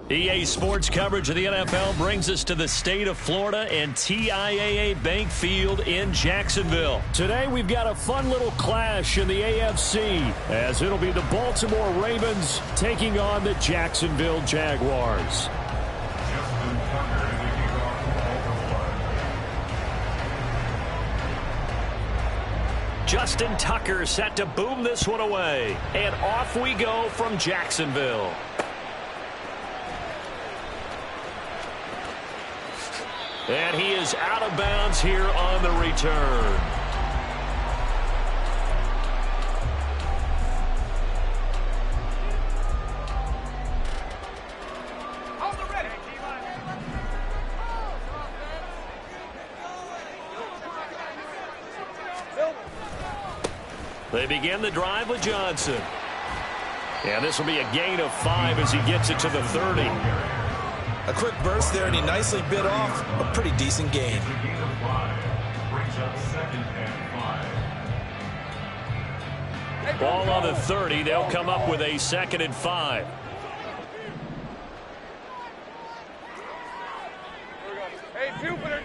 EA Sports coverage of the NFL brings us to the state of Florida and TIAA Bank Field in Jacksonville. Today we've got a fun little clash in the AFC as it'll be the Baltimore Ravens taking on the Jacksonville Jaguars. Justin Tucker set to boom this one away. And off we go from Jacksonville. And he is out of bounds here on the return. They begin the drive with Johnson. And this will be a gain of 5 as he gets it to the 30. A quick burst there, and he nicely bit off a pretty decent gain. Ball on the 30. They'll come up with a 2nd and 5. Hey, Jupiter.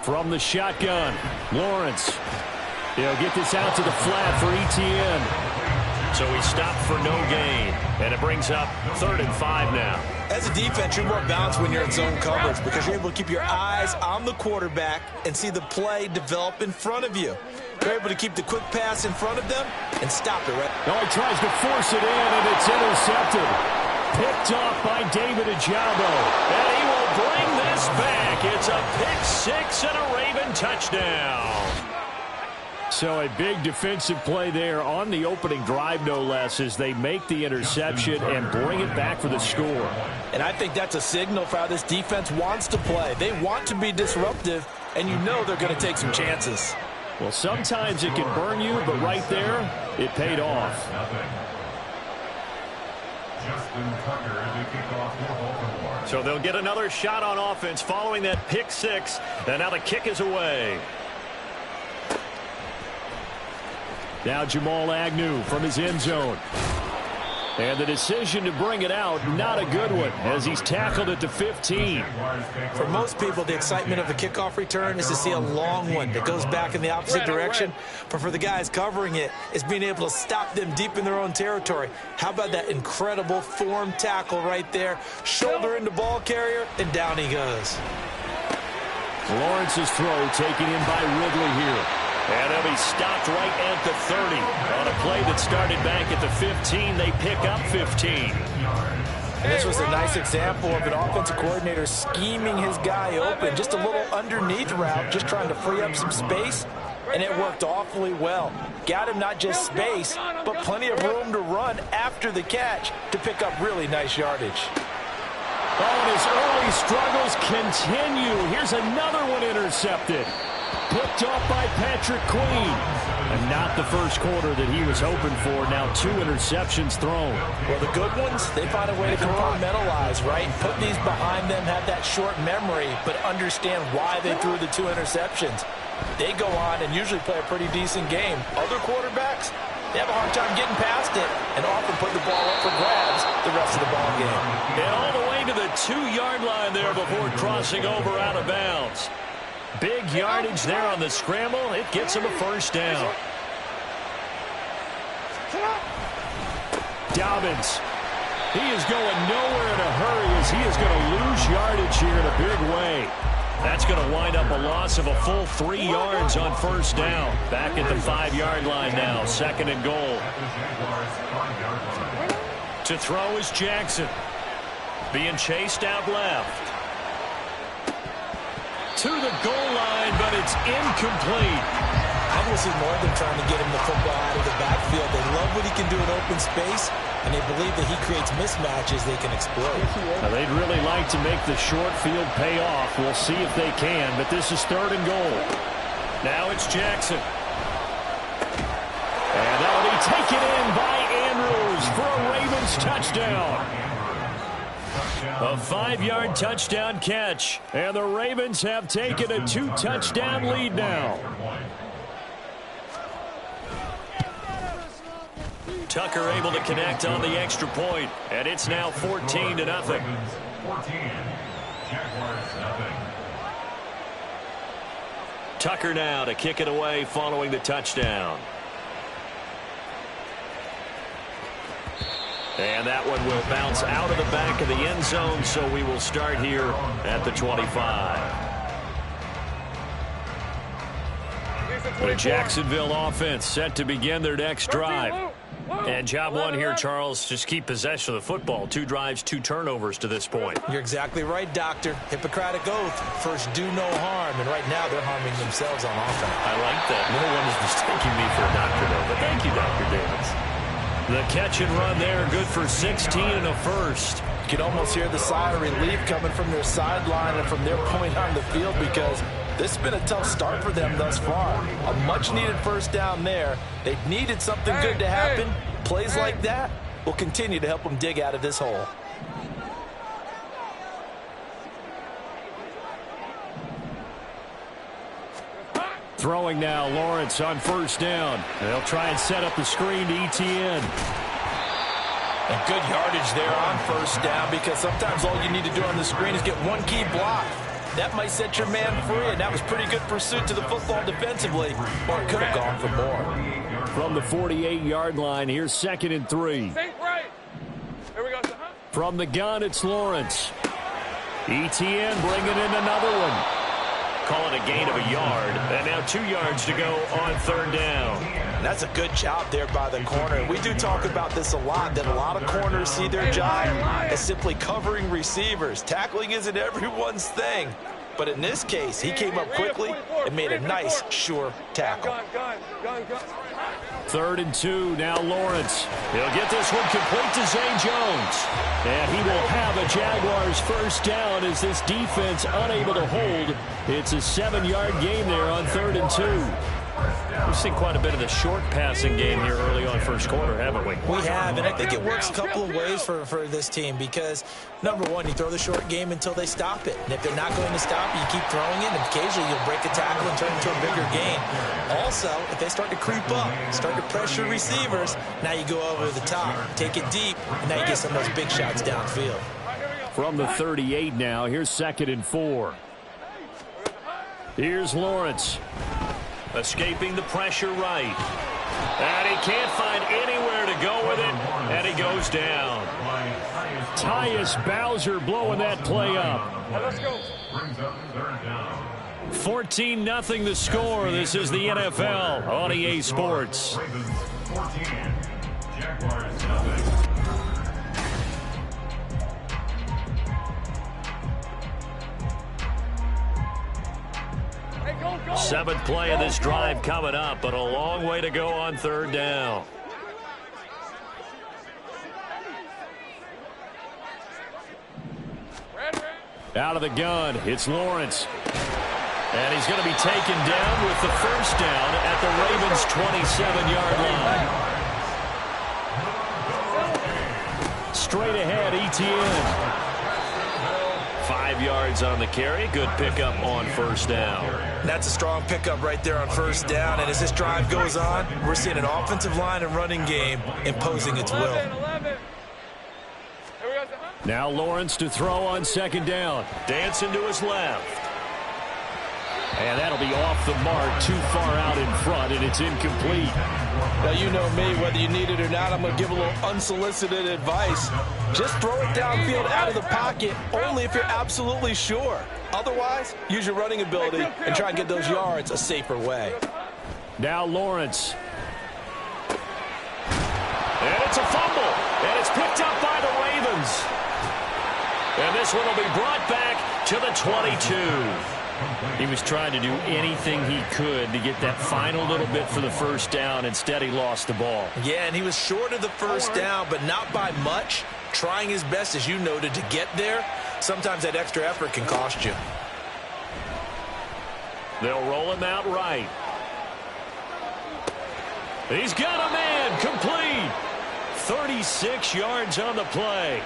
From the shotgun, Lawrence. He'll get this out to the flat for Etienne. So he stopped for no gain, and it brings up 3rd and 5 now. As a defense, you're more balanced when you're in zone coverage because you're able to keep your eyes on the quarterback and see the play develop in front of you. You're able to keep the quick pass in front of them and stop it right. Oh, he tries to force it in, and it's intercepted. Picked off by David Ojabo. And he will bring this back. It's a pick 6 and a Raven touchdown. So a big defensive play there on the opening drive, no less, as they make the interception and bring it back for the score. And I think that's a signal for how this defense wants to play. They want to be disruptive, and you know they're going to take some chances. Well, sometimes it can burn you, but right there, it paid off. So they'll get another shot on offense following that pick 6, and now the kick is away. Now Jamal Agnew from his end zone. And the decision to bring it out, not a good one, as he's tackled at the 15. For most people, the excitement of a kickoff return is to see a long one that goes back in the opposite direction. But for the guys covering it, it's being able to stop them deep in their own territory. How about that incredible form tackle right there? Shoulder into ball carrier, and down he goes. Lawrence's throw taken in by Ridley here. And he'll be stopped right at the 30. On a play that started back at the 15, they pick up 15. And this was a nice example of an offensive coordinator scheming his guy open. Just a little underneath route, just trying to free up some space. And it worked awfully well. Got him not just space, but plenty of room to run after the catch to pick up really nice yardage. Oh, and his early struggles continue. Here's another one intercepted. Picked off by Patrick Queen. And not the first quarter that he was hoping for. Now 2 interceptions thrown. Well, the good ones, they find a way to compartmentalize, right? Put these behind them, have that short memory, but understand why they threw the 2 interceptions. They go on and usually play a pretty decent game. Other quarterbacks, they have a hard time getting past it and often put the ball up for grabs the rest of the ball game. And all the way to the 2-yard line there before crossing over out of bounds. Big yardage there on the scramble. It gets him a first down. Dobbins. He is going nowhere in a hurry as he is going to lose yardage here in a big way. That's going to wind up a loss of a full 3 yards on first down. Back at the 5-yard line now. 2nd and goal. To throw is Jackson. Being chased out left. To the goal line, but it's incomplete. I will see more of them trying to get him the football out of the backfield. They love what he can do in open space, and they believe that he creates mismatches they can exploit. Now, they'd really like to make the short field pay off. We'll see if they can, but this is 3rd and goal. Now it's Jackson. And that'll be taken in by Andrews for a Ravens touchdown. A 5-yard touchdown catch, and the Ravens have taken a 2-touchdown lead now. Tucker able to connect on the extra point, and it's now 14-0. Ravens 14, Jaguars nothing. Tucker now to kick it away following the touchdown. And that one will bounce out of the back of the end zone, so we will start here at the 25. The Jacksonville offense set to begin their next drive. And job one here, Charles, just keep possession of the football. 2 drives, 2 turnovers to this point. You're exactly right, Doctor. Hippocratic oath. First, do no harm. And right now, they're harming themselves on offense. I like that. No one is mistaking me for a doctor, though. But thank you, Dr. Davis. The catch and run there, good for 16 and a first. You can almost hear the sigh of relief coming from their sideline and from their point on the field, because this has been a tough start for them thus far. A much-needed first down there. They needed something good to happen. Plays like that will continue to help them dig out of this hole. Throwing now, Lawrence on first down. They'll try and set up the screen to ETN. And good yardage there on first down, because sometimes all you need to do on the screen is get one key block. That might set your man free, and that was pretty good pursuit to the football defensively, or it could have gone for more. From the 48-yard line, here's 2nd and 3. Right. Here we go. From the gun, it's Lawrence. ETN bringing in another one. Call it a gain of a yard, and now 2 yards to go on third down. And that's a good job there by the corner. We do talk about this a lot, that a lot of corners see their job as simply covering receivers. Tackling isn't everyone's thing. But in this case, he came up quickly and made a nice, sure tackle. Gun. 3rd and 2, now Lawrence. He'll get this one complete to Zay Jones. And he will have a Jaguars first down as this defense unable to hold. It's a 7-yard gain there on 3rd and 2. We've seen quite a bit of the short passing game here early on first quarter, haven't we? We have, and I think it works a couple of ways for this team, because, number one, you throw the short game until they stop it. And if they're not going to stop it, you keep throwing it, and occasionally you'll break a tackle and turn it into a bigger gain. Also, if they start to creep up, start to pressure receivers, now you go over the top, take it deep, and now you get some of those big shots downfield. From the 38 now, here's 2nd and 4. Here's Lawrence. Escaping the pressure right. And he can't find anywhere to go with it, and he goes down. Tyus Bowser blowing that play up. Let's go. 14-0 the score. This is the NFL on EA Sports. Ravens 14, Jaguars nothing. 7th play of this drive coming up, but a long way to go on third down. Out of the gun, it's Lawrence. And he's going to be taken down with the first down at the Ravens' 27-yard line. Straight ahead, ETN. 5 yards on the carry. Good pickup on first down. That's a strong pickup right there on first down. And as this drive goes on, we're seeing an offensive line and running game imposing its will. Now Lawrence to throw on second down. Dancing to his left. And that'll be off the mark, too far out in front, and it's incomplete. Now, you know me, whether you need it or not, I'm going to give a little unsolicited advice. Just throw it downfield out of the pocket, only if you're absolutely sure. Otherwise, use your running ability and try and get those yards a safer way. Now Lawrence. And it's a fumble, and it's picked up by the Ravens. And this one will be brought back to the 22. He was trying to do anything he could to get that final little bit for the first down. Instead, he lost the ball. Yeah, and he was short of the first down, but not by much. Trying his best, as you noted, to get there. Sometimes that extra effort can cost you. They'll roll him out right. He's got a man complete. 36 yards on the play.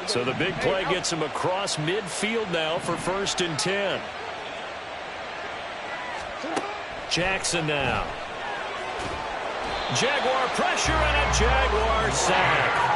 So the big play gets him across midfield now for 1st and 10. Jackson now. Jaguar pressure and a Jaguar sack.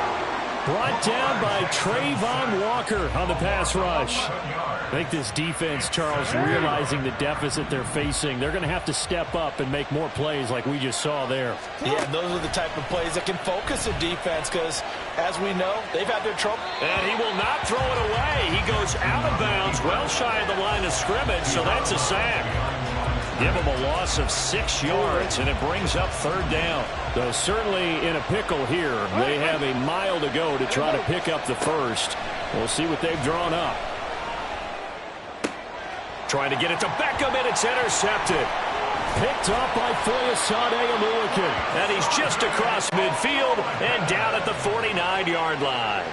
Brought down by Trayvon Walker on the pass rush. I think this defense, Charles, realizing the deficit they're facing, they're going to have to step up and make more plays like we just saw there. Yeah, and those are the type of plays that can focus a defense because, as we know, they've had their trouble. And he will not throw it away. He goes out of bounds, well shy of the line of scrimmage, so that's a sack. Give him a loss of 6 yards, and it brings up third down. Though certainly in a pickle here. They have a mile to go to try to pick up the first. We'll see what they've drawn up. Trying to get it to Beckham, and it's intercepted. Picked up by Foyesade Oluokun. And he's just across midfield and down at the 49-yard line.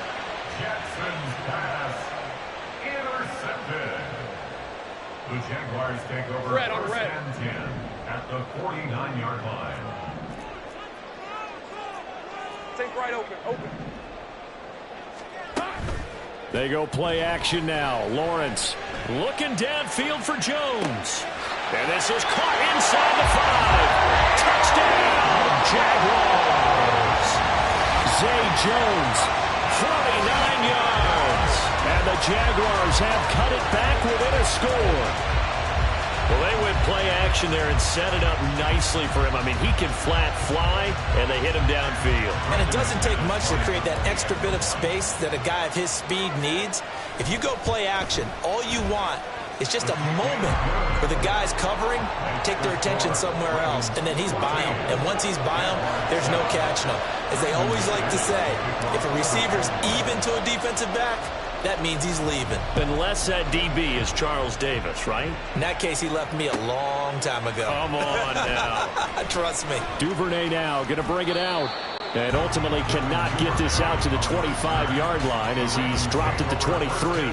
Jackson's pass intercepted. The Jaguars take over Red on first red. and 10 at the 49-yard line. Take right open. Open. They go play action now. Lawrence looking downfield for Jones. And this is caught inside the 5. Touchdown, Jaguars. Zay Jones, 49 yards. And the Jaguars have cut it back within a score. Well, they went play action there and set it up nicely for him. I mean, he can flat fly, and they hit him downfield. And it doesn't take much to create that extra bit of space that a guy of his speed needs. If you go play action, all you want is just a moment where the guys covering take their attention somewhere else, and then he's by him. And once he's by him, there's no catching him. As they always like to say, if a receiver's even to a defensive back, that means he's leaving. Unless that DB is Charles Davis, right? In that case, he left me a long time ago. Come on now. Trust me. Duvernay now going to bring it out. And ultimately cannot get this out to the 25-yard line as he's dropped at the 23.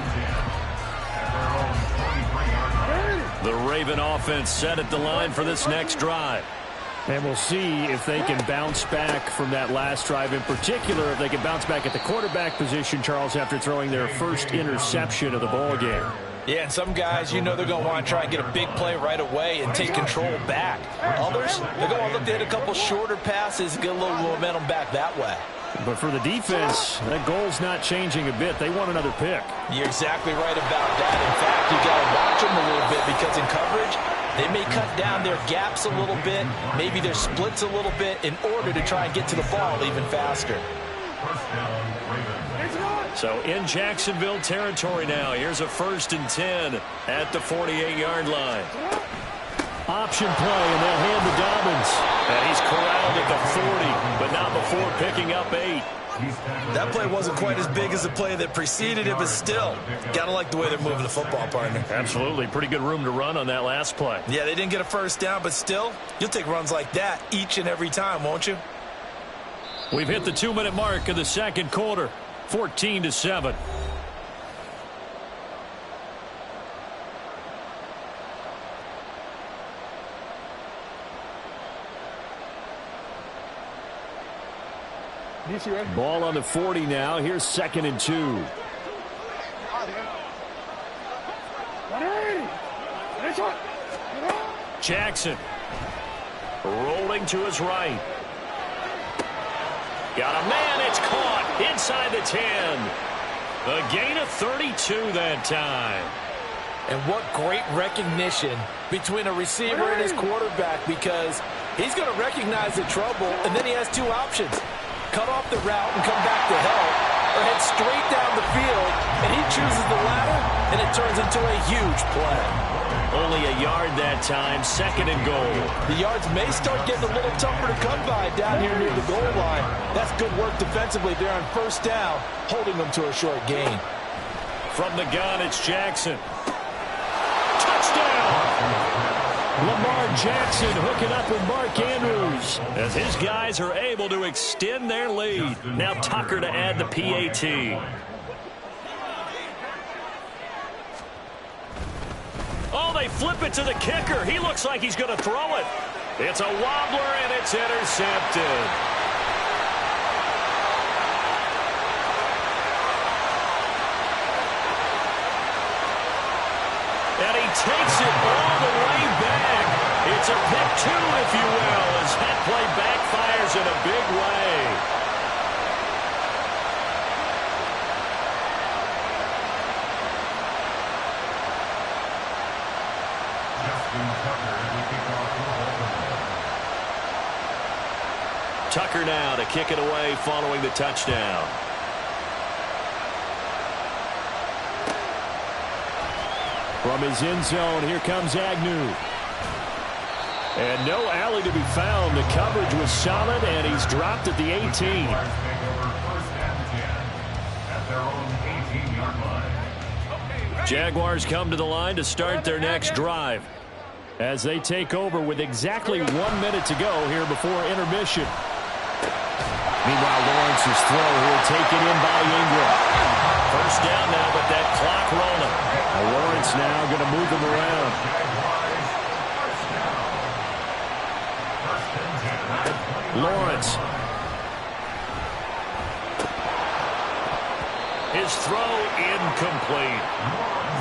The Raven offense set at the line for this next drive. And we'll see if they can bounce back from that last drive. In particular, if they can bounce back at the quarterback position, Charles, after throwing their first interception of the ball game. Yeah, and some guys, you know they're going to want to try and get a big play right away and take control back. Others, they're going to look to hit a couple shorter passes and get a little momentum back that way. But for the defense, that goal's not changing a bit. They want another pick. You're exactly right about that. In fact, you got to watch them a little bit because in coverage, they may cut down their gaps a little bit, maybe their splits a little bit in order to try and get to the ball even faster. So in Jacksonville territory now. Here's a 1st and 10 at the 48-yard line. Option play, and they'll hand to Dobbins. And he's corralled at the 40, but not before picking up 8. That play wasn't quite as big as the play that preceded it, but still, got to like the way they're moving the football, partner. Absolutely. Pretty good room to run on that last play. Yeah, they didn't get a first down, but still, you'll take runs like that each and every time, won't you? We've hit the 2-minute mark of the second quarter. 14-7. Ball on the 40 now. Here's 2nd and 2. Jackson rolling to his right. Got a man. It's caught inside the 10. A gain of 32 that time. And what great recognition between a receiver and his quarterback, because he's going to recognize the trouble, and then he has 2 options. Cut off the route and come back to help, or head straight down the field, and he chooses the latter, and it turns into a huge play. Only a yard that time, 2nd and goal. The yards may start getting a little tougher to come by down here near the goal line. That's good work defensively there on 1st down, holding them to a short gain. From the gun, it's Jackson. Touchdown! Lamar Jackson hooking up with Mark Andrews as his guys are able to extend their lead. Now Tucker to add the PAT. Oh, they flip it to the kicker. He looks like he's going to throw it. It's a wobbler, and it's intercepted. And he takes it all the way back. a pick two, if you will, as that play backfires in a big way. Tucker now to kick it away following the touchdown. From his end zone, here comes Agnew. And no alley to be found. The coverage was solid, and he's dropped at the 18. Jaguars come to the line to start their next drive as they take over with exactly 1 minute to go here before intermission. Meanwhile, Lawrence's throw here taken in by Ingram. First down now, but that clock rolling. Lawrence now going to move him around. Lawrence. His throw incomplete.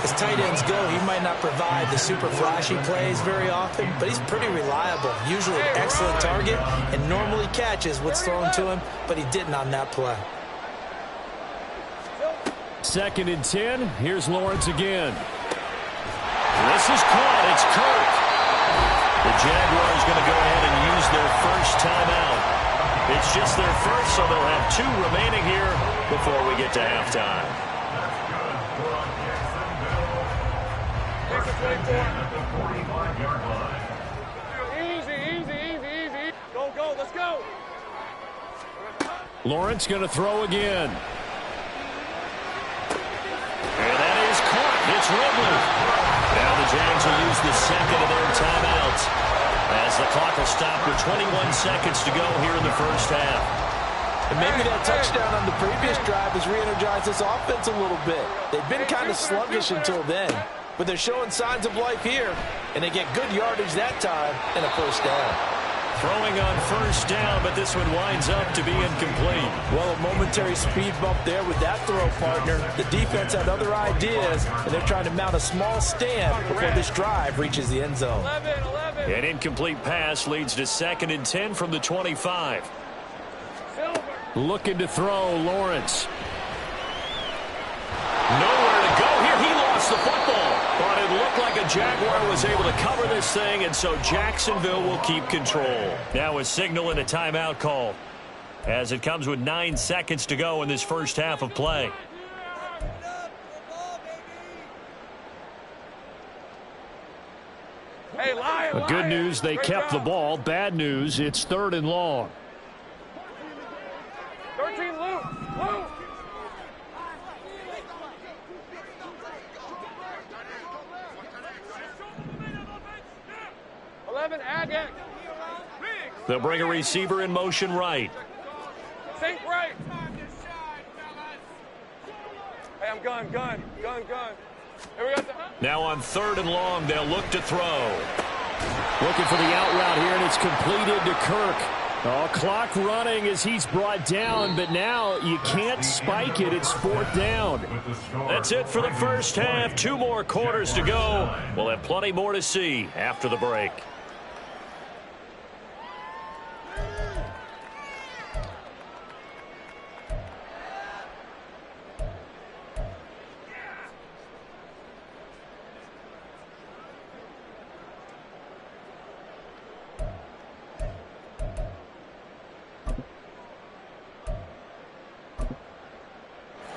As tight ends go, he might not provide the super flashy plays very often, but he's pretty reliable. Usually an excellent target and normally catches what's thrown to him, but he didn't on that play. 2nd and 10. Here's Lawrence again. This is caught. It's Kirk. The Jaguars going to go ahead and use their first timeout. It's just their first, so they'll have 2 remaining here before we get to halftime. Easy. Go. Let's go. Lawrence going to throw again. And that is caught. It's Ridley. Now the Jags will use the second of their timeouts as the clock will stop with 21 seconds to go here in the first half. And maybe that touchdown on the previous drive has re-energized this offense a little bit. They've been kind of sluggish until then, but they're showing signs of life here, and they get good yardage that time and a first down. Throwing on first down, but this one winds up to be incomplete. Well, a momentary speed bump there with that throw, partner. The defense had other ideas, and they're trying to mount a small stand before this drive reaches the end zone. 11. An incomplete pass leads to 2nd and 10 from the 25. Looking to throw, Lawrence. Nowhere to go here. He lost the football. But it looked like a Jaguar was able to cover this thing, and so Jacksonville will keep control. Now a signal and a timeout call as it comes with 9 seconds to go in this first half of play. Hey, Lion. Good news, they kept the ball. Bad news, it's 3rd and long. 13, Luke. 11, Agate. They'll bring a receiver in motion right. Think right. Hey, I'm gun. Here we go. Now on 3rd and long, they'll look to throw. Looking for the out route here, and it's completed to Kirk. Oh, clock running as he's brought down, but now you can't spike it. It's 4th down. That's it for the first half. 2 more quarters to go. We'll have plenty more to see after the break.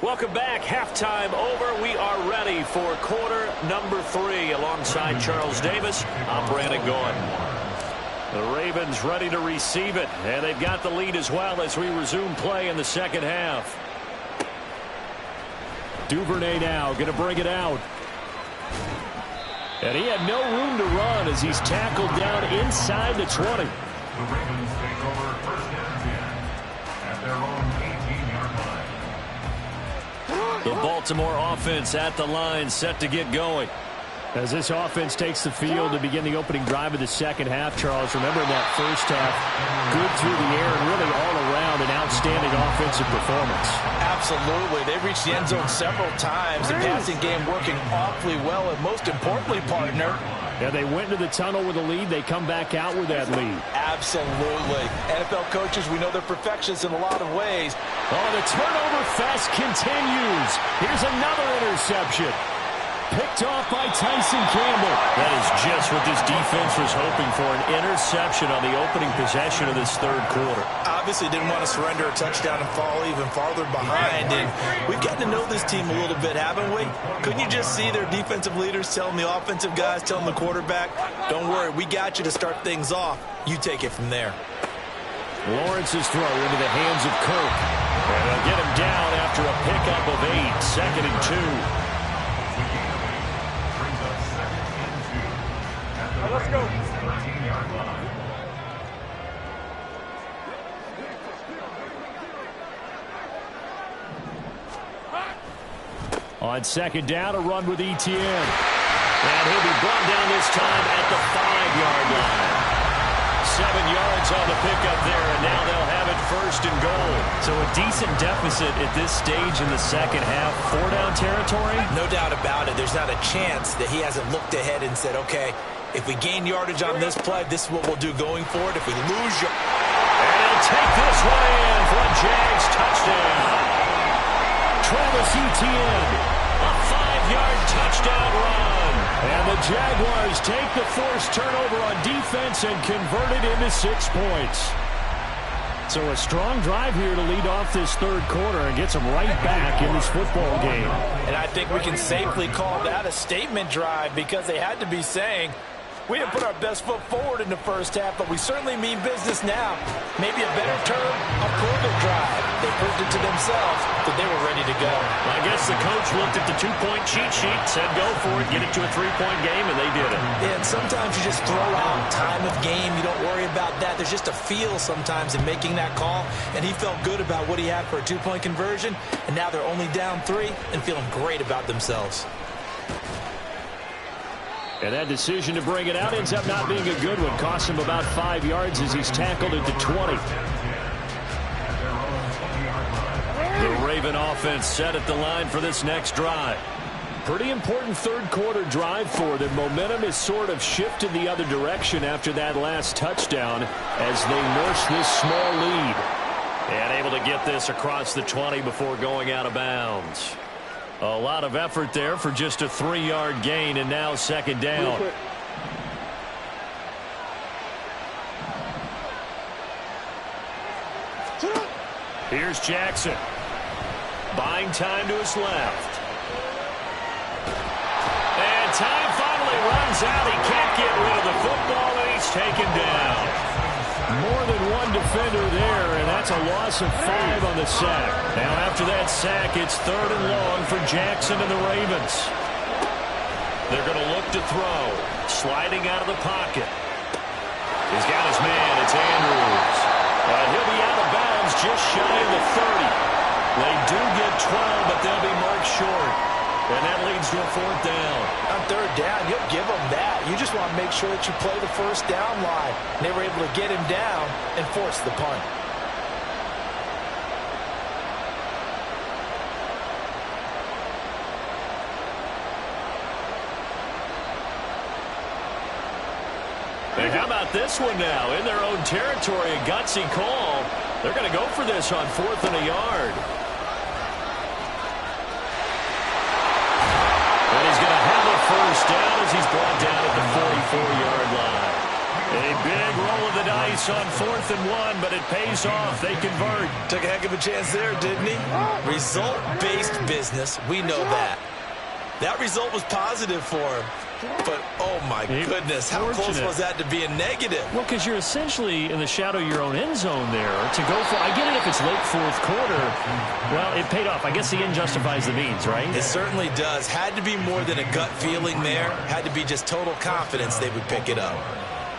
Welcome back. Halftime over. We are ready for quarter number 3 alongside Charles Davis. I'm Brandon Gaudin. The Ravens ready to receive it, and they've got the lead as well as we resume play in the second half. Duvernay now going to bring it out. And he had no room to run as he's tackled down inside the 20. The Ravens take over 1st and 10 at their own 18-yard line. The Baltimore offense at the line, set to get going. As this offense takes the field to begin the opening drive of the second half, Charles, remember in that first half, good through the air and really all around an outstanding offensive performance. Absolutely. They reached the end zone several times. The passing game working awfully well, and most importantly, partner, yeah, they went into the tunnel with a lead. They come back out with that lead. Absolutely. NFL coaches, we know they're perfectionists in a lot of ways. Oh, the turnover fest continues. Here's another interception. Picked off by Tyson Campbell. That is just what this defense was hoping for, an interception on the opening possession of this third quarter. Obviously didn't want to surrender a touchdown and fall even farther behind. And we've gotten to know this team a little bit, haven't we? Couldn't you just see their defensive leaders telling the offensive guys, telling the quarterback, don't worry, we got you to start things off. You take it from there. Lawrence's throw into the hands of Kirk. And they'll get him down after a pickup of 8, 2nd and 2. Let's go. On second down, a run with Etienne. And he'll be brought down this time at the 5-yard line. 7 yards on the pickup there, and now they'll have it 1st and goal. So a decent deficit at this stage in the second half. 4-down territory? No doubt about it. There's not a chance that he hasn't looked ahead and said, okay, if we gain yardage on this play, this is what we'll do going forward. If we lose yardage. And he'll take this one in for a Jags touchdown. Travis Etienne, a 5-yard touchdown run. And the Jaguars take the forced turnover on defense and convert it into 6 points. So a strong drive here to lead off this third quarter and gets them right back in this football game. And I think we can safely call that a statement drive because they had to be saying, we didn't put our best foot forward in the first half, but we certainly mean business now. Maybe a better term, a prove-it drive. They proved it to themselves that they were ready to go. I guess the coach looked at the 2-point cheat sheet, said go for it, get it to a 3-point game, and they did it. And sometimes you just throw out time of game. You don't worry about that. There's just a feel sometimes in making that call, and he felt good about what he had for a 2-point conversion, and now they're only down 3 and feeling great about themselves. And that decision to bring it out ends up not being a good one. Costs him about 5 yards as he's tackled at the 20. The Raven offense set at the line for this next drive. Pretty important third quarter drive for them. Momentum has sort of shifted the other direction after that last touchdown as they nurse this small lead. And able to get this across the 20 before going out of bounds. A lot of effort there for just a 3-yard gain, and now second down. Here's Jackson. Buying time to his left. And time finally runs out. He can't get rid of the football, and he's taken down. More than one defender there, and that's a loss of 5 on the sack. Now after that sack, it's 3rd and long for Jackson and the Ravens. They're going to look to throw. Sliding out of the pocket. He's got his man. It's Andrews. And he'll be out of bounds just shy of the 30. They do get 12, but they'll be marked short. And that leads to a 4th down. On 3rd down, you'll give them that. You just want to make sure that you play the first down line. And they were able to get him down and force the punt. And how about this one now? In their own territory, a gutsy call. They're going to go for this on 4th and a yard. And he's going to have a first down as he's brought down at the 44-yard line. A big roll of the dice on 4th and 1, but it pays off. They convert. Took a heck of a chance there, didn't he? Result-based business. We know that. That result was positive for him. But, oh, my goodness, how close was that to being negative? Well, because you're essentially in the shadow of your own end zone there to go for. I get it if it's late 4th quarter. Well, it paid off. I guess the end justifies the means, right? It certainly does. Had to be more than a gut feeling there. Had to be just total confidence they would pick it up.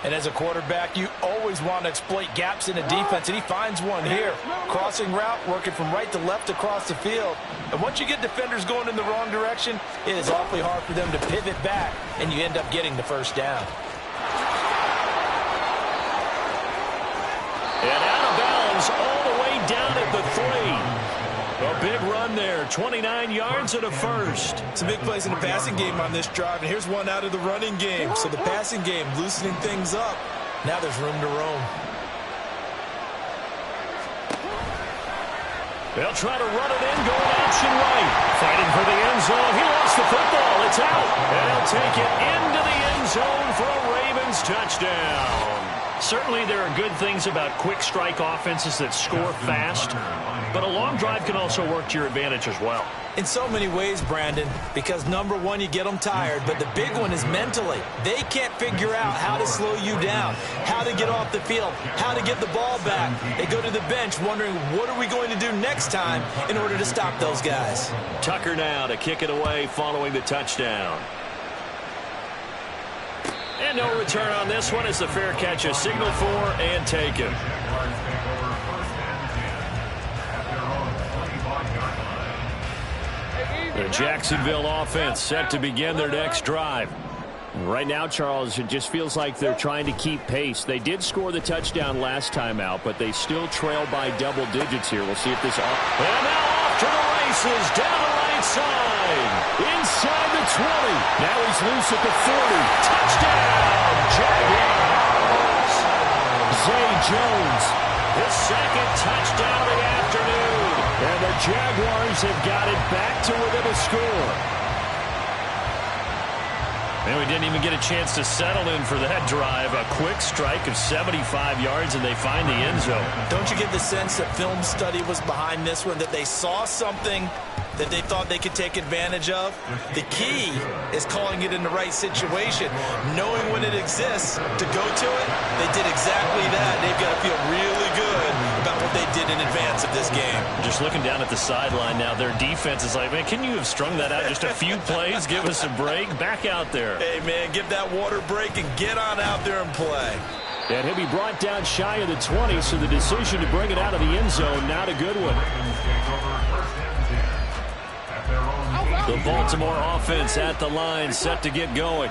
And as a quarterback, you always want to exploit gaps in the defense, and he finds one here. Crossing route, working from right to left across the field. And once you get defenders going in the wrong direction, it is awfully hard for them to pivot back, and you end up getting the first down. And out of bounds all the way down at the 3. A big run there, 29 yards and a first. Some big plays in the passing game on this drive, and here's one out of the running game. So the passing game loosening things up. Now there's room to roam. They'll try to run it in, going option right. Fighting for the end zone. He lost the football. It's out. And he'll take it into the end zone for a Ravens touchdown. Certainly there are good things about quick strike offenses that score fast, but a long drive can also work to your advantage as well. In so many ways, Brandon, because number one, you get them tired, but the big one is mentally. They can't figure out how to slow you down, how to get off the field, how to get the ball back. They go to the bench wondering, what are we going to do next time in order to stop those guys? Tucker now to kick it away following the touchdown. And no return on this one as the fair catch is signaled for and taken. The Jacksonville offense set to begin their next drive. Right now, Charles, it just feels like they're trying to keep pace. They did score the touchdown last time out, but they still trail by double digits here. We'll see if this... And now off to the races, down the right side, inside the 20. Now he's loose at the 40. Touchdown, Jaguars. Zay Jones, his second touchdown of the afternoon. And the Jaguars have got it back to within a score. And we didn't even get a chance to settle in for that drive. A quick strike of 75 yards, and they find the end zone. Don't you get the sense that film study was behind this one, that they saw something that they thought they could take advantage of? The key is calling it in the right situation, knowing when it exists to go to it. They did exactly that. They've got to feel really good about what they did in advance of this game. Just looking down at the sideline now, their defense is like, man, can you have strung that out just a few plays? Give us a break. Back out there. Hey, man, give that water break and get on out there and play. And he'll be brought down shy of the 20, so the decision to bring it out of the end zone, not a good one. The Baltimore offense at the line, set to get going.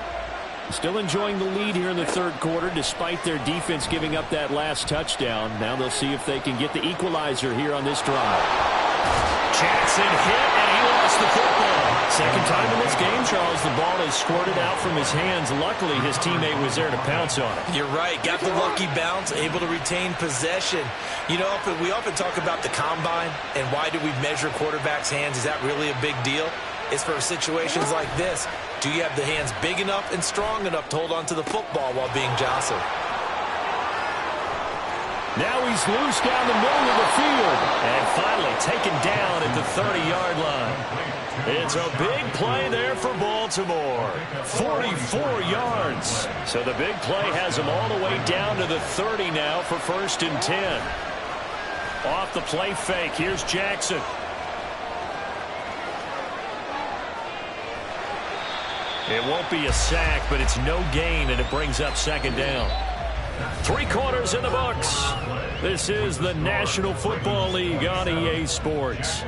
Still enjoying the lead here in the third quarter, despite their defense giving up that last touchdown. Now they'll see if they can get the equalizer here on this drive. Jackson hit, and he lost the football. Second time in this game, Charles, the ball has squirted out from his hands. Luckily, his teammate was there to pounce on it. You're right. Got the lucky bounce, able to retain possession. You know, we often talk about the combine and why do we measure quarterbacks' hands. Is that really a big deal? It's for situations like this. Do you have the hands big enough and strong enough to hold on to the football while being jostled? Now he's loose down the middle of the field. And finally taken down at the 30-yard line. It's a big play there for Baltimore. 44 yards. So the big play has him all the way down to the 30 now for 1st and 10. Off the play fake, here's Jackson. It won't be a sack, but it's no gain, and it brings up 2nd down. 3 quarters in the books. This is the National Football League on EA Sports.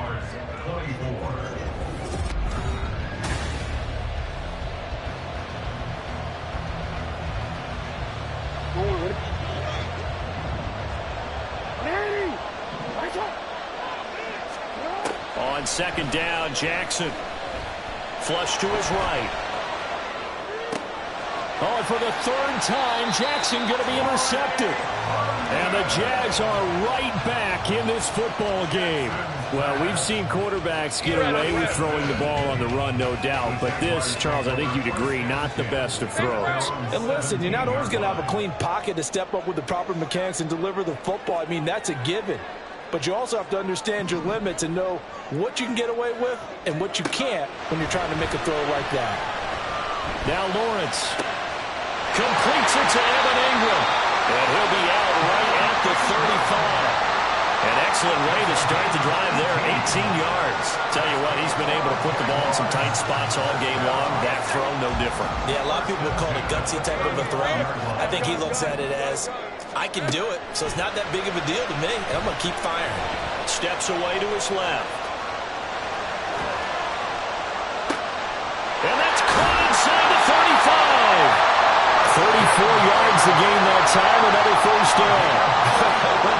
On 2nd down, Jackson. Flush to his right. Oh, and for the 3rd time, Jackson going to be intercepted. And the Jags are right back in this football game. Well, we've seen quarterbacks get away with throwing the ball on the run, no doubt. But this, Charles, I think you'd agree, not the best of throws. And listen, you're not always going to have a clean pocket to step up with the proper mechanics and deliver the football. I mean, that's a given. But you also have to understand your limits and know what you can get away with and what you can't when you're trying to make a throw like that. Now Lawrence completes it to Evan Ingram. And he'll be out right at the 35. An excellent way to start the drive there, 18 yards. Tell you what, he's been able to put the ball in some tight spots all game long. That throw, no different. Yeah, a lot of people would call it a gutsy type of a throw. I think he looks at it as, I can do it, so it's not that big of a deal to me, and I'm going to keep firing. Steps away to his left. And that's caught inside the 35. 34 yards to gain that time, another first down.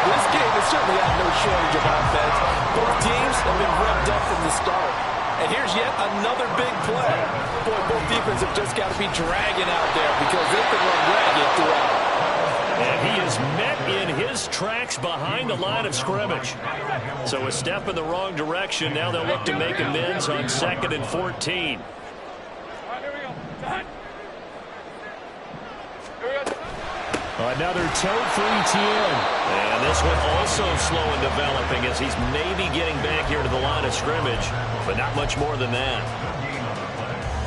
This game has certainly had no shortage of offense. Both teams have been revved up from the start. And here's yet another big play. Boy, both defenses have just got to be dragging out there because they can run ragged throughout. And he is met in his tracks behind the line of scrimmage. So a step in the wrong direction. Now they'll look to make amends on 2nd and 14. Another toe for Etienne. And this one also slow in developing as he's maybe getting back here to the line of scrimmage, but not much more than that.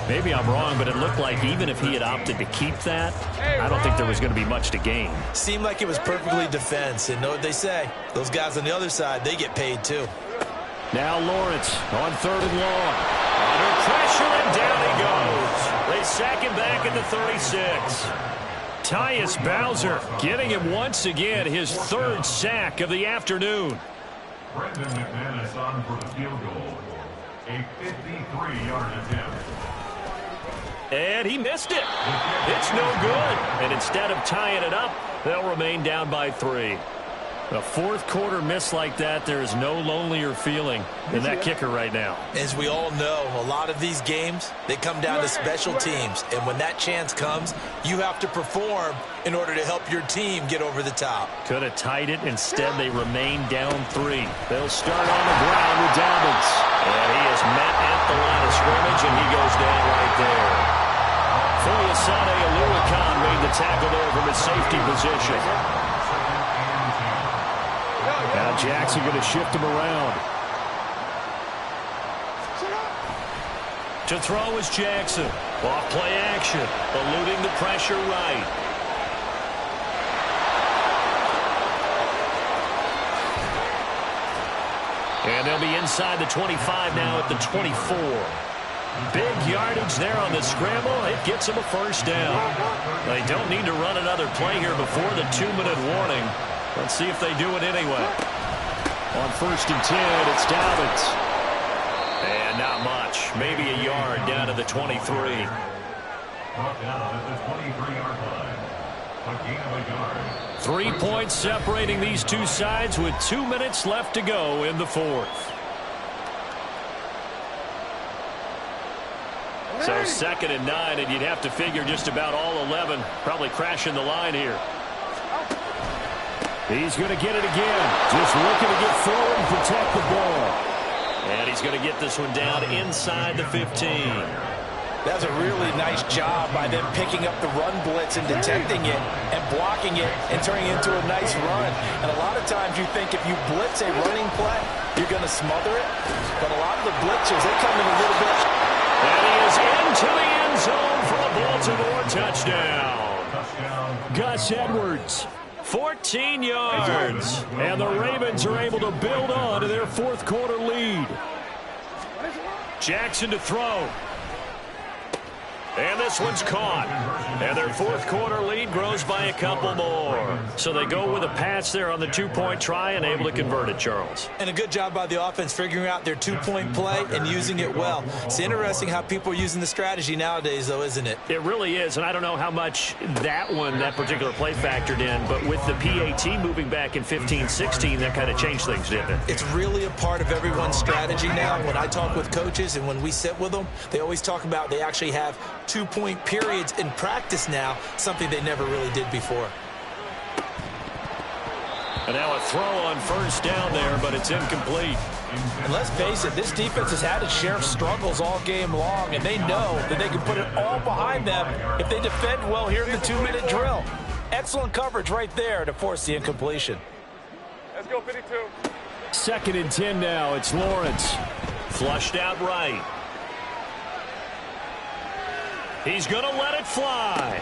Maybe I'm wrong, but it looked like even if he had opted to keep that, I don't think there was going to be much to gain. Seemed like it was perfectly defense, and know what they say. Those guys on the other side, they get paid too. Now Lawrence on 3rd and long. Under pressure, and down he goes. They sack him back at the 36. Tyus Bowser getting him once again his 3rd sack of the afternoon. Brendan McManus on for the field goal. A 53-yard attempt. And he missed it. It's no good. And instead of tying it up, they'll remain down by 3. A 4th quarter miss like that, there is no lonelier feeling than that kicker right now. As we all know, a lot of these games, they come down to special teams. And when that chance comes, you have to perform in order to help your team get over the top. Could have tied it. Instead, they remain down 3. They'll start on the ground with Dobbins. And he is met at the line of scrimmage, and he goes down right there. Foyesade Oluokun made the tackle there from his safety position. Now Jackson going to shift him around. To throw is Jackson. Off play action. Eluding the pressure right. And they'll be inside the 25 now at the 24. Big yardage there on the scramble. It gets them a first down. They don't need to run another play here before the 2-minute warning. Let's see if they do it anyway. On 1st and 10, it's Dobbins. And not much. Maybe a yard down to the 23. Brought down at the 23-yard line. A gain of a yard. 3 points separating these two sides with 2 minutes left to go in the 4th. So 2nd and 9, and you'd have to figure just about all 11 probably crashing the line here. He's going to get it again. Just looking to get forward and protect the ball. And he's going to get this one down inside the 15. That's a really nice job by them picking up the run blitz and detecting it and blocking it and turning it into a nice run. And a lot of times you think if you blitz a running play, you're going to smother it. But a lot of the blitzers, they come in a little bit. And he is into the end zone for a Baltimore touchdown. Gus Edwards. 14 yards, and the Ravens are able to build on to their 4th quarter lead. Jackson to throw. And this one's caught. And their 4th quarter lead grows by a couple more. So they go with a pass there on the 2-point try and able to convert it, Charles. And a good job by the offense figuring out their 2-point play and using it well. It's interesting how people are using the strategy nowadays, though, isn't it? It really is, and I don't know how much that particular play factored in, but with the PAT moving back in 15-16, that kind of changed things, didn't it? It's really a part of everyone's strategy now. When I talk with coaches and when we sit with them, they always talk about they actually have 2-point periods in practice now, something they never really did before. And now a throw on 1st down there, but it's incomplete. And let's face it, this defense has had its share of struggles all game long, and they know that they can put it all behind them if they defend well here in the 2-minute drill. Excellent coverage right there to force the incompletion. Let's go, 52. 2nd and 10 now. It's Lawrence. Flushed out right. He's going to let it fly.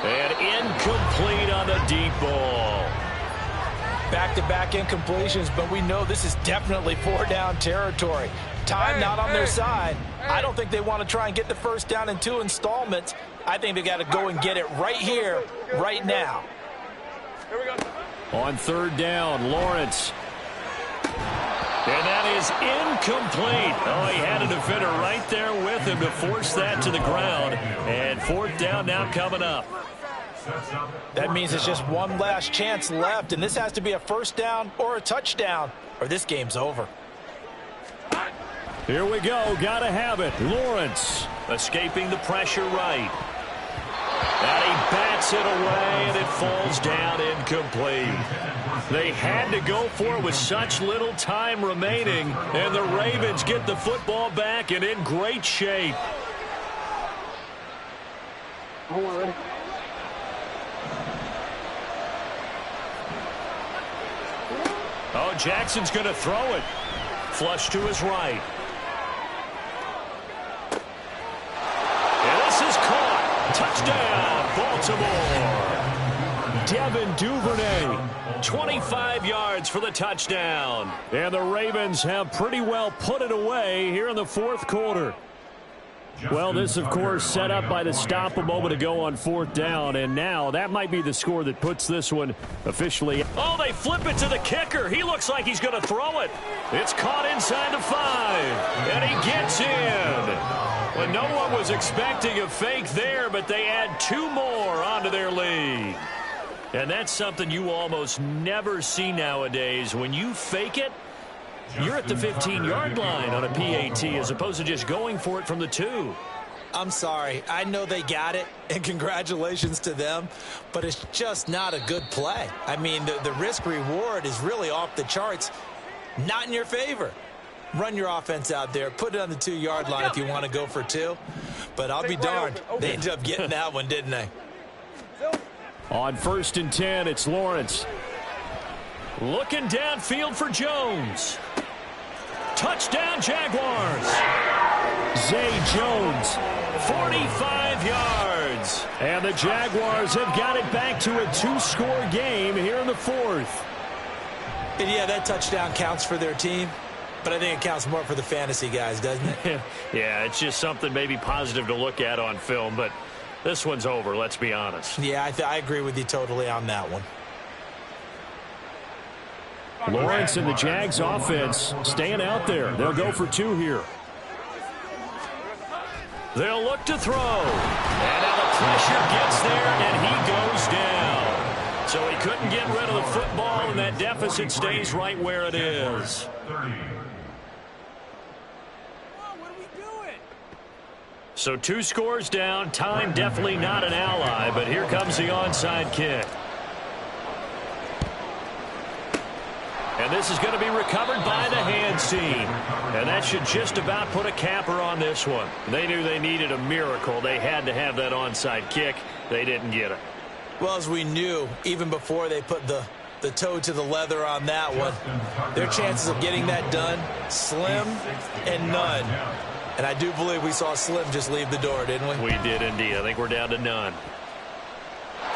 And incomplete on the deep ball. Back-to-back incompletions, but we know this is definitely 4-down territory. Time not on their side. I don't think they want to try and get the first down in 2 installments. I think they got to go and get it right here, right now. Here we go. On 3rd down, Lawrence. And that is incomplete. Oh, he had a defender right there with him to force that to the ground. And 4th down now coming up. That means it's just one last chance left, and this has to be a first down or a touchdown, or this game's over. Here we go. Got to have it. Lawrence escaping the pressure right. And he bats it away, and it falls down incomplete. They had to go for it with such little time remaining, and the Ravens get the football back and in great shape. Oh, Jackson's going to throw it. Flush to his right. And this is caught. Touchdown, Baltimore. Devin Duvernay, 25 yards for the touchdown. And the Ravens have pretty well put it away here in the 4th quarter. Well, this, of course, set up by the stop a moment ago on 4th down, and now that might be the score that puts this one officially. Oh, they flip it to the kicker. He looks like he's going to throw it. It's caught inside the 5, and he gets in. Well, no one was expecting a fake there, but they add 2 more onto their lead. And that's something you almost never see nowadays. When you fake it, you're at the 15-yard line on a PAT as opposed to just going for it from the 2. I'm sorry. I know they got it, and congratulations to them, but it's just not a good play. I mean, the risk-reward is really off the charts, not in your favor. Run your offense out there. Put it on the 2-yard line if you want to go for 2. But I'll be darned. They ended up getting that one, didn't they? On 1st and 10, it's Lawrence. Looking downfield for Jones. Touchdown, Jaguars. Zay Jones, 45 yards. And the Jaguars have got it back to a 2-score game here in the 4th. And yeah, that touchdown counts for their team, but I think it counts more for the fantasy guys, doesn't it? Yeah, it's just something maybe positive to look at on film, but this one's over, let's be honest. Yeah, I agree with you totally on that one. Lawrence and the Jags offense staying out there. They'll go for 2 here. They'll look to throw. And now the pressure gets there, and he goes down. So he couldn't get rid of the football, and that deficit stays right where it is. So 2 scores down. Time definitely not an ally, but here comes the onside kick. And this is going to be recovered by the hands team. And that should just about put a capper on this one. They knew they needed a miracle. They had to have that onside kick. They didn't get it. Well, as we knew, even before they put the toe to the leather on that one, their chances of getting that done, slim and none. And I do believe we saw Slim just leave the door, didn't we? We did indeed. I think we're down to none.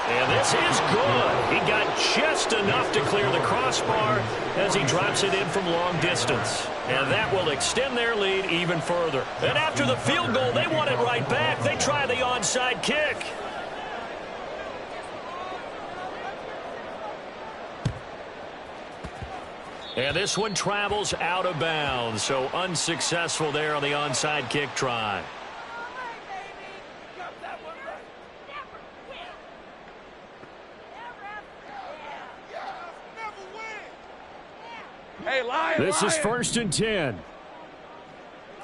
And this is good. He got just enough to clear the crossbar as he drops it in from long distance. And that will extend their lead even further. And after the field goal, they want it right back. They try the onside kick. And this one travels out of bounds. So unsuccessful there on the onside kick try. Hey, Lion, This is 1st and 10.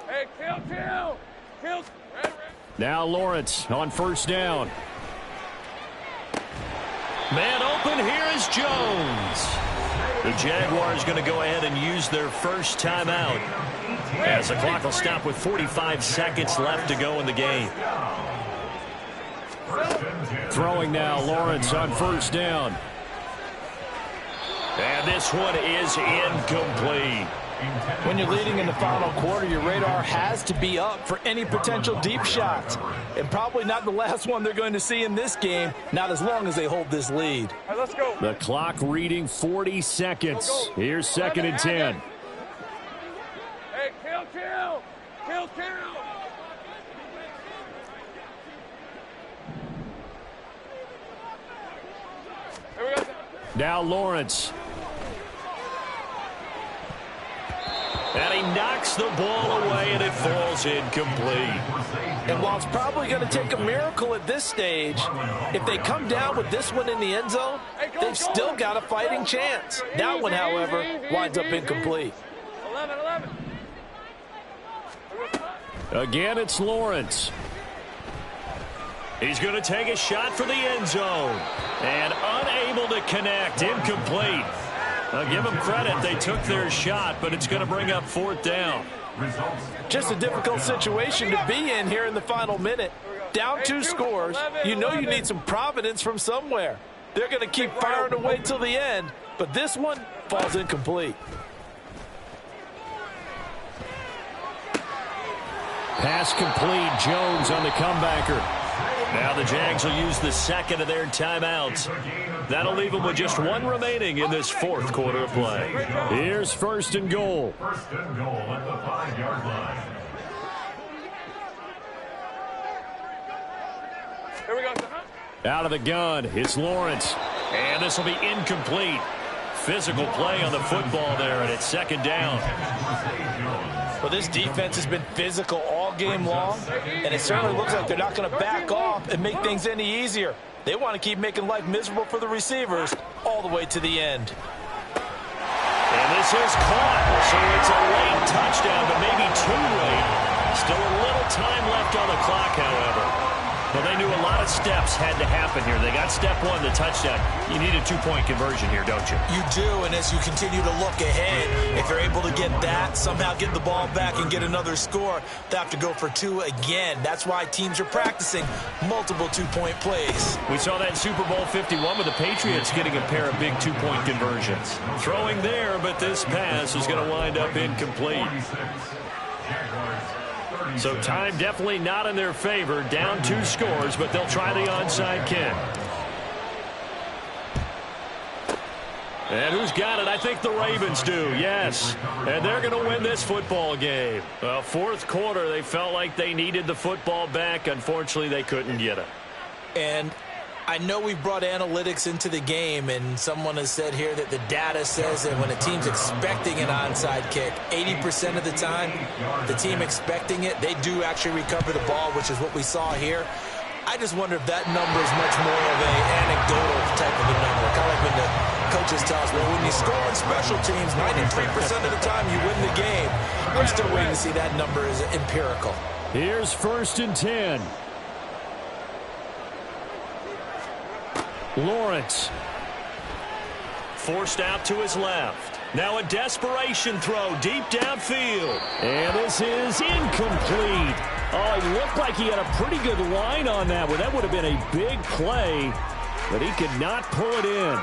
Hey, kill. Now Lawrence on 1st down. Man open, here is Jones. The Jaguars going to go ahead and use their first timeout as the clock will stop with 45 seconds left to go in the game. Throwing now, Lawrence on 1st down. And this one is incomplete. When you're leading in the final quarter, your radar has to be up for any potential deep shots. And probably not the last one they're going to see in this game, not as long as they hold this lead. All right, let's go. The clock reading 40 seconds. Here's 2nd and 10. Hey, kill. Here we go. Now Lawrence. And he knocks the ball away, and it falls incomplete. And while it's probably going to take a miracle at this stage, if they come down with this one in the end zone, they've still got a fighting chance. That one, however, winds up incomplete. 11. Again, it's Lawrence. He's going to take a shot for the end zone. And unable to connect, incomplete. I'll give them credit. They took their shot, but it's going to bring up 4th down. Just a difficult situation to be in here in the final minute. Down 2 scores. You know you need some providence from somewhere. They're going to keep firing away till the end, but this one falls incomplete. Pass complete. Jones on the comebacker. Now the Jags will use the 2nd of their timeouts. That'll leave them with just 1 remaining in this 4th quarter of play. Here's 1st and goal. 1st and goal at the 5-yard line. Here we go. Out of the gun, it's Lawrence. And this will be incomplete. Physical play on the football there, and it's 2nd down. Well, this defense has been physical all game long, and it certainly looks like they're not going to back off and make things any easier. They want to keep making life miserable for the receivers all the way to the end. And this is caught, so it's a late touchdown, but maybe too late. Still a little time left on the clock, however. Well, they knew a lot of steps had to happen here. They got step 1, the touchdown. You need a 2-point conversion here, don't you? You do, and as you continue to look ahead, if they're able to get that, somehow get the ball back and get another score, they have to go for 2 again. That's why teams are practicing multiple 2-point plays. We saw that in Super Bowl 51 with the Patriots getting a pair of big 2-point conversions. Throwing there, but this pass is going to wind up incomplete. So time definitely not in their favor. Down 2 scores, but they'll try the onside kick. And who's got it? I think the Ravens do, yes. And they're going to win this football game. Well, 4th quarter, they felt like they needed the football back. Unfortunately, they couldn't get it. And I know we've brought analytics into the game, and someone has said here that the data says that when a team's expecting an onside kick, 80% of the time, the team expecting it, they do actually recover the ball, which is what we saw here. I just wonder if that number is much more of an anecdotal type of a number. Kind of like when the coaches tell us, well, when you score on special teams, 93% of the time you win the game. I'm still waiting to see that number is empirical. Here's 1st and 10. Lawrence. Forced out to his left. Now a desperation throw deep downfield. And this is incomplete. Oh, he looked like he had a pretty good line on that one. That would have been a big play, but he could not pull it in.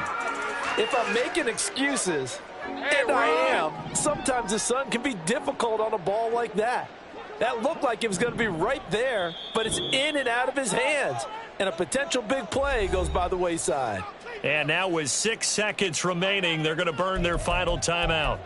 If I'm making excuses, and I am, sometimes the sun can be difficult on a ball like that. That looked like it was going to be right there, but it's in and out of his hands. And a potential big play goes by the wayside. And now with 6 seconds remaining, they're going to burn their final timeout.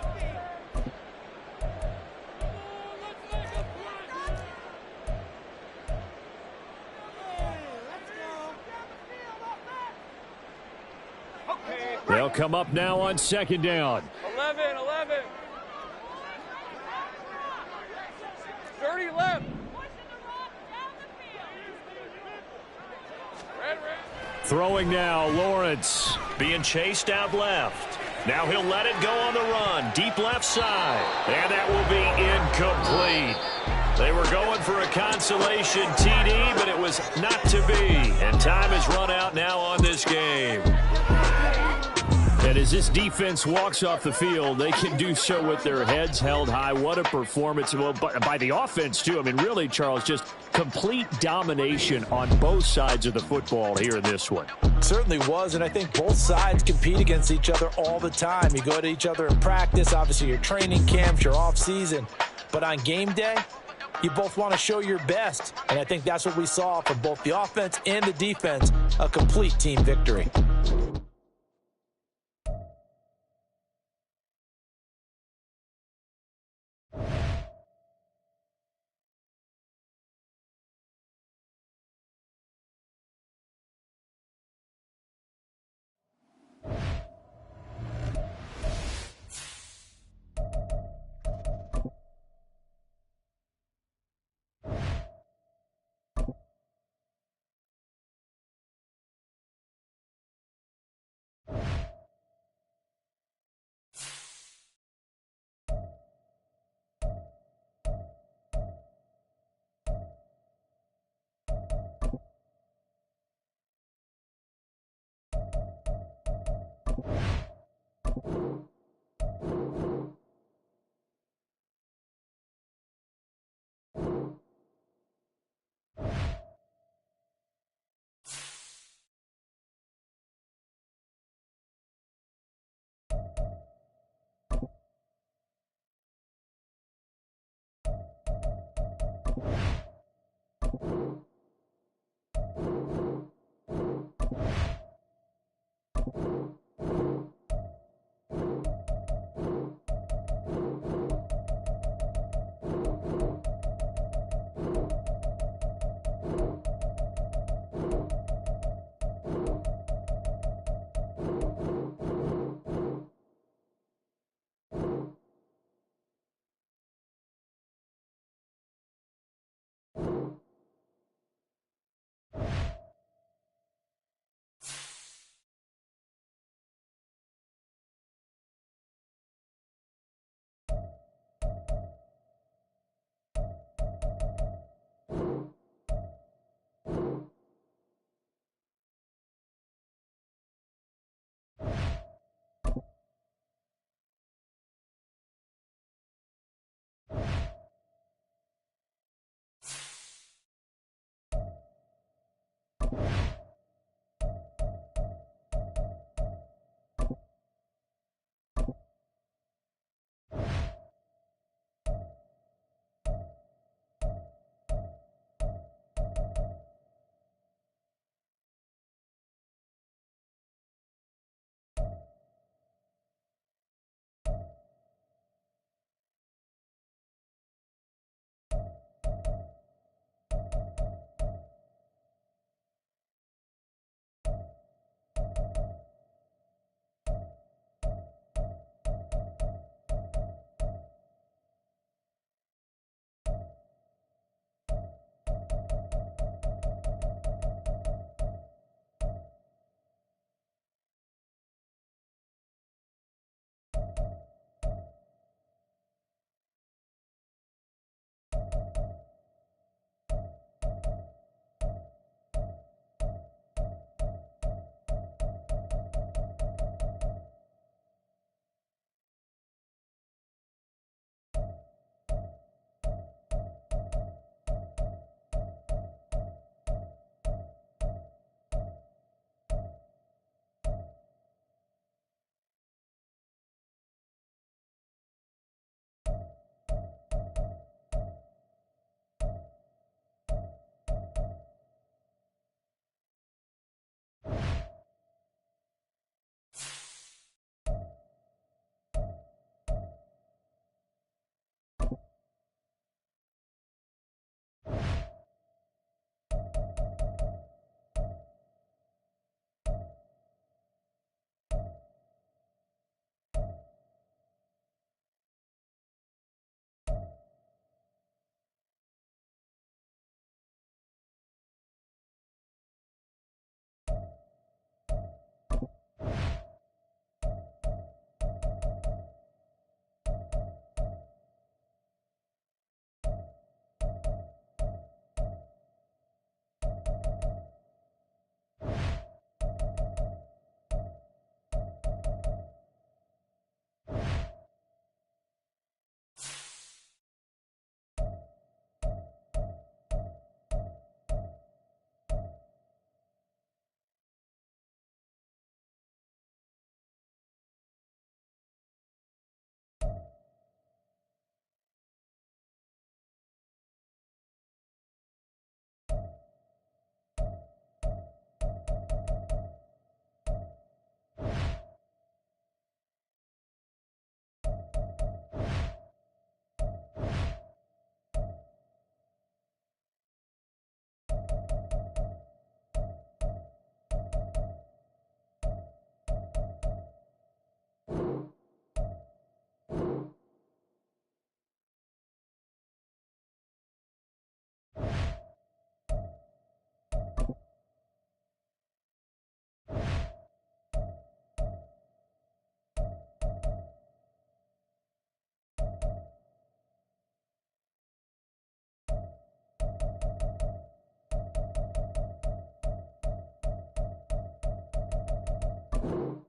They'll come up now on 2nd down. 11. 30 left. Throwing now, Lawrence being chased out left. Now he'll let it go on the run, deep left side. And that will be incomplete. They were going for a consolation TD, but it was not to be. And time has run out now on this game. And as this defense walks off the field, they can do so with their heads held high. What a performance. Well, by the offense, too. I mean, really, Charles, just complete domination on both sides of the football here in this one. Certainly was, and I think both sides compete against each other all the time. You go to each other in practice, obviously your training camps, your off-season. But on game day, you both want to show your best. And I think that's what we saw from both the offense and the defense, a complete team victory. it.